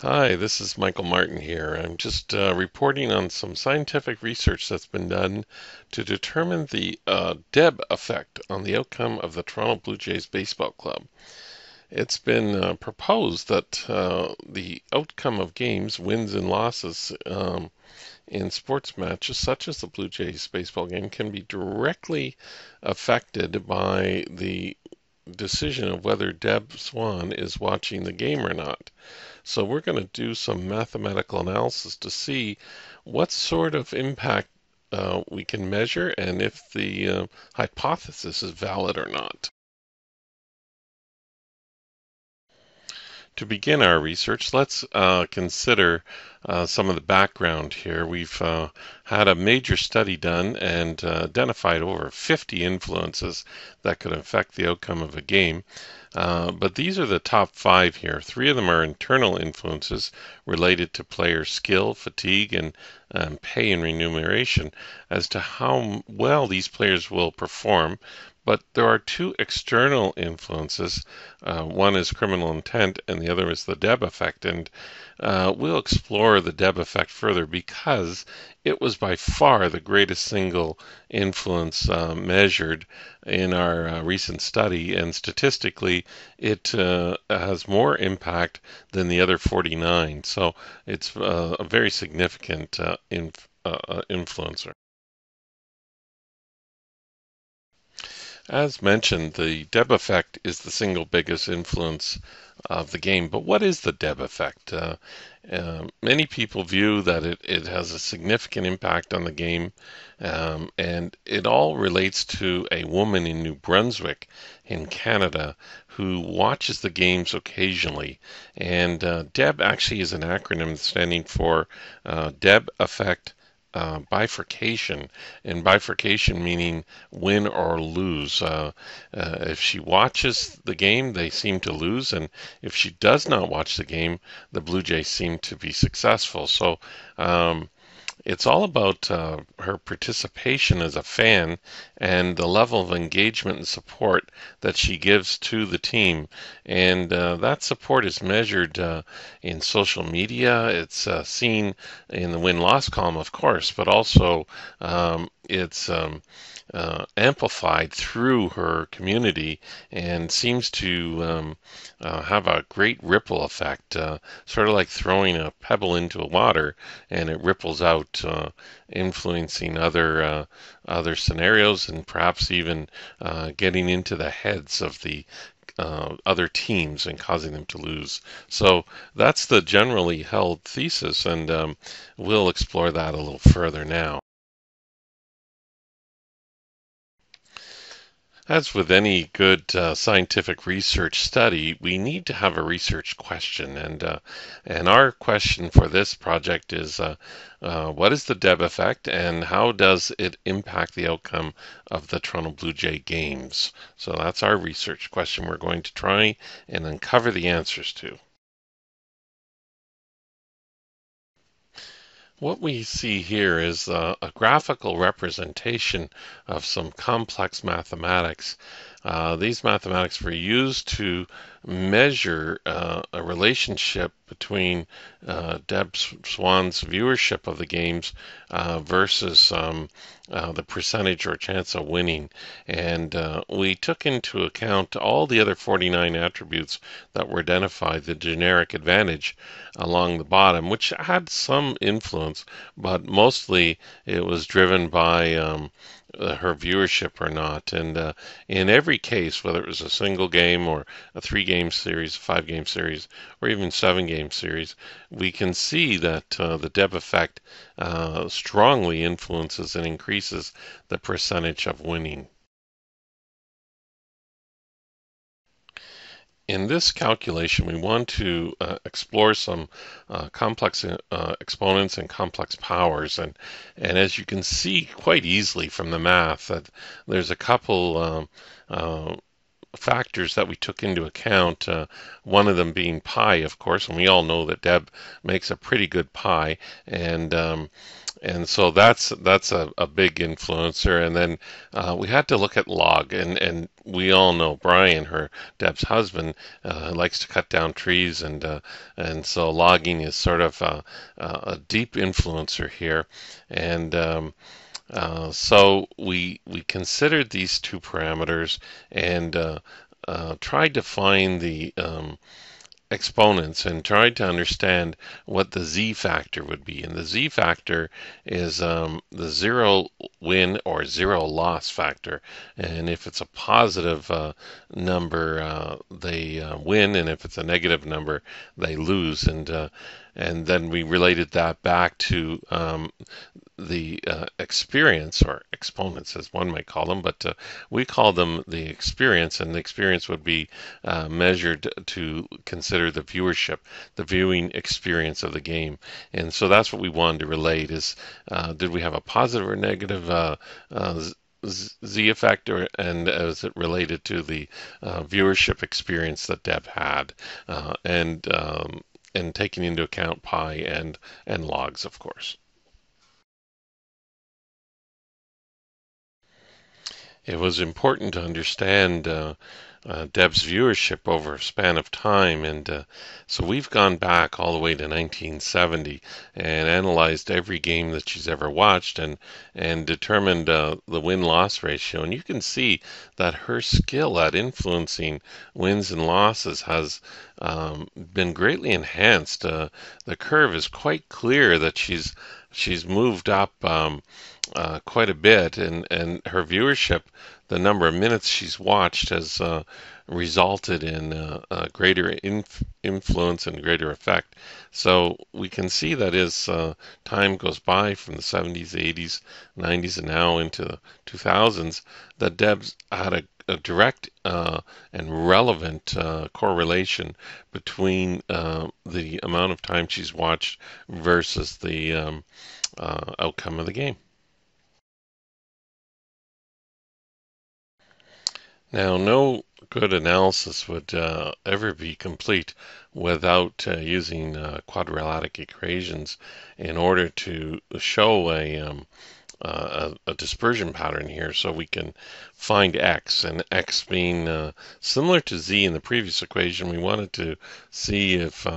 Hi, this is Michael Martin here. I'm just reporting on some scientific research that's been done to determine the DEB effect on the outcome of the Toronto Blue Jays Baseball Club. It's been proposed that the outcome of games, wins and losses in sports matches such as the Blue Jays baseball game can be directly affected by the decision of whether Deb Swan is watching the game or not. So we're going to do some mathematical analysis to see what sort of impact we can measure and if the hypothesis is valid or not. To begin our research, let's consider some of the background here. We've had a major study done and identified over 50 influences that could affect the outcome of a game. But these are the top five here. Three of them are internal influences related to player skill, fatigue, and pay and remuneration as to how well these players will perform. But there are two external influences. One is criminal intent, and the other is the DEB effect. And we'll explore the DEB effect further because it was by far the greatest single influence measured in our recent study, and statistically, it has more impact than the other 49. So it's a very significant influencer. As mentioned, the DEB effect is the single biggest influence of the game. But what is the DEB effect? Many people view that it has a significant impact on the game, and it all relates to a woman in New Brunswick in Canada who watches the games occasionally. And DEB actually is an acronym standing for DEB effect bifurcation, and bifurcation meaning win or lose. If she watches the game, they seem to lose, and if she does not watch the game, the Blue Jays seem to be successful. So it's all about her participation as a fan and the level of engagement and support that she gives to the team. And that support is measured in social media. It's seen in the win-loss column, of course, but also it's amplified through her community and seems to have a great ripple effect, sort of like throwing a pebble into water and it ripples out, influencing other scenarios and perhaps even getting into the heads of the other teams and causing them to lose. So that's the generally held thesis, and we'll explore that a little further now. As with any good scientific research study, we need to have a research question, and our question for this project is, what is the DEB effect, and how does it impact the outcome of the Toronto Blue Jay games? So that's our research question we're going to try and uncover the answers to. What we see here is a graphical representation of some complex mathematics. These mathematics were used to measure a relationship between Deb Swan's viewership of the games versus the percentage or chance of winning. And we took into account all the other 49 attributes that were identified, the generic advantage along the bottom, which had some influence, but mostly it was driven by her viewership or not. And in every case, whether it was a single game or a three-game series, five-game series, or even seven-game series, we can see that the DEB effect strongly influences and increases the percentage of winning. In this calculation, we want to explore some complex exponents and complex powers. And as you can see quite easily from the math, that there's a couple factors that we took into account, one of them being pi, of course, and we all know that Deb makes a pretty good pi. And And so that's a big influencer. And then we had to look at log, and we all know Brian, her Deb's husband, likes to cut down trees, and so logging is sort of a deep influencer here. And so we considered these two parameters and tried to find the exponents and tried to understand what the z factor would be. And the z factor is the zero win or zero loss factor. And if it's a positive number, they win, and if it's a negative number, they lose. And then we related that back to the experience or exponents, as one might call them, but we call them the experience, and the experience would be measured to consider the viewership, the viewing experience of the game. And so that's what we wanted to relate is did we have a positive or negative Z effect, and as it related to the viewership experience that Deb had, and taking into account pi and logs, of course. It was important to understand Deb's viewership over a span of time, and so we've gone back all the way to 1970 and analyzed every game that she's ever watched and determined the win-loss ratio. And you can see that her skill at influencing wins and losses has been greatly enhanced. The curve is quite clear that she's moved up quite a bit, and her viewership, the number of minutes she's watched, has resulted in greater influence and greater effect. So we can see that as time goes by from the 70s, 80s, 90s, and now into the 2000s, that Deb's had a direct and relevant correlation between the amount of time she's watched versus the outcome of the game. Now, no good analysis would ever be complete without using quadratic equations in order to show a dispersion pattern here so we can find x, and x being similar to z in the previous equation. We wanted to see if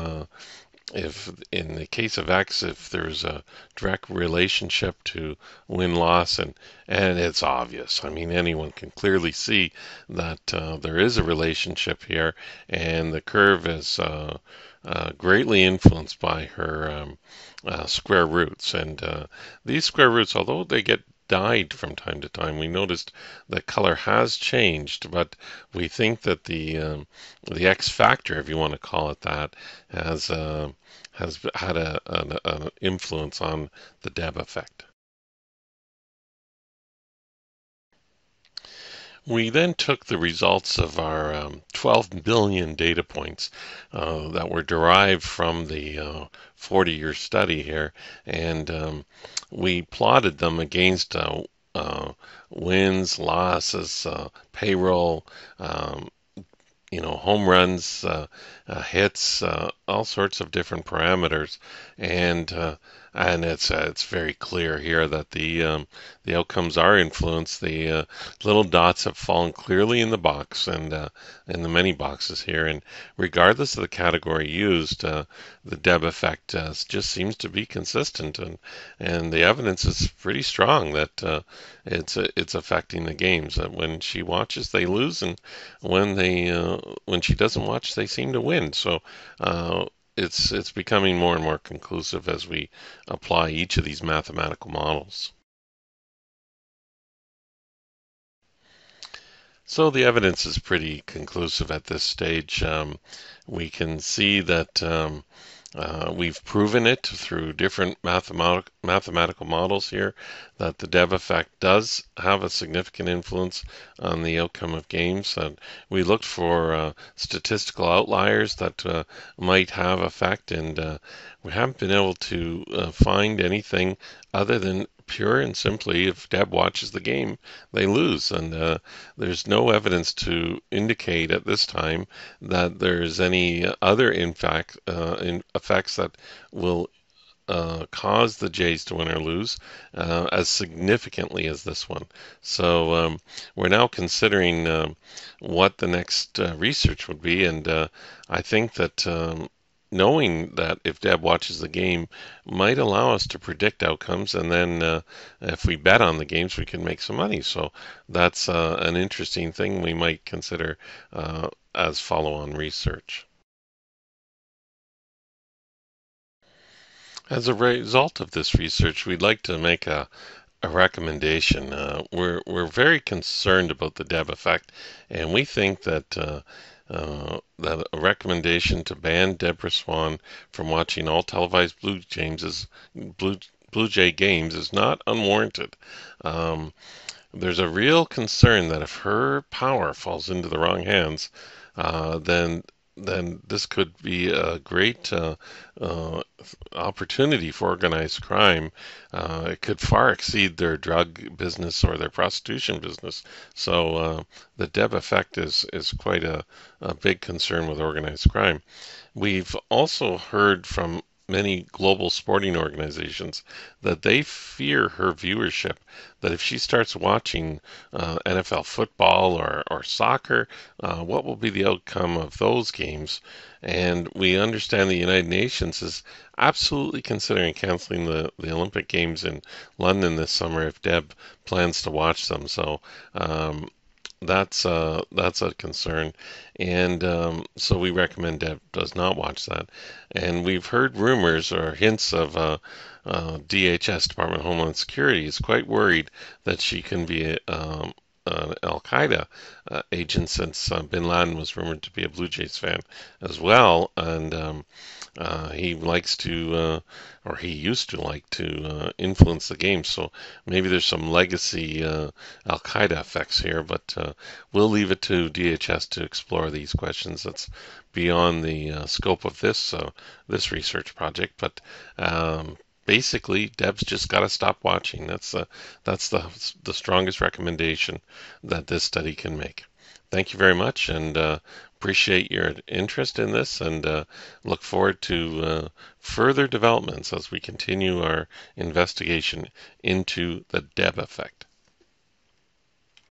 in the case of X, if there's a direct relationship to win-loss, and it's obvious. I mean, anyone can clearly see that there is a relationship here, and the curve is greatly influenced by her square roots. And these square roots, although they get dyed from time to time, we noticed the color has changed, but we think that the X factor, if you want to call it that, has had an influence on the Deb effect. We then took the results of our 12 million data points that were derived from the 40-year study here, and we plotted them against wins, losses, payroll, home runs, hits, all sorts of different parameters, and it's very clear here that the outcomes are influenced. The little dots have fallen clearly in the box and in the many boxes here, and regardless of the category used, the Deb effect just seems to be consistent, and the evidence is pretty strong that it's affecting the games. That when she watches, they lose, and when she doesn't watch, they seem to win. So it's becoming more and more conclusive as we apply each of these mathematical models. So the evidence is pretty conclusive at this stage. We can see that we've proven it through different mathematical models here that the Deb effect does have a significant influence on the outcome of games. And we looked for statistical outliers that might have effect, and we haven't been able to find anything other than pure and simply if Deb watches the game, they lose. And there's no evidence to indicate at this time that there's any other effects that will cause the Jays to win or lose as significantly as this one. So we're now considering what the next research would be, and I think that knowing that if Deb watches the game might allow us to predict outcomes, and then if we bet on the games, we can make some money. So that's an interesting thing we might consider as follow-on research. As a result of this research, we'd like to make a recommendation. We're very concerned about the DEB effect, and we think that that a recommendation to ban Deborah Swan from watching all televised Blue Blue Jay games is not unwarranted. Um, there's a real concern that if her power falls into the wrong hands, then this could be a great uh, opportunity for organized crime. It could far exceed their drug business or their prostitution business. So the DEB effect is quite a big concern with organized crime. We've also heard from many global sporting organizations that they fear her viewership, that if she starts watching NFL football or soccer, what will be the outcome of those games? And we understand the United Nations is absolutely considering canceling the Olympic Games in London this summer if Deb plans to watch them. So that's a concern, and so we recommend Deb does not watch that. And we've heard rumors or hints of DHS, Department of Homeland Security, is quite worried that she can be an Al Qaeda agent, since Bin Laden was rumored to be a Blue Jays fan as well, and he likes to, or he used to like to, influence the game. So maybe there's some legacy Al Qaeda effects here, but we'll leave it to DHS to explore these questions. That's beyond the scope of this research project. But basically, Deb's just got to stop watching. That's the strongest recommendation that this study can make. Thank you very much, and appreciate your interest in this, and look forward to further developments as we continue our investigation into the DEB effect.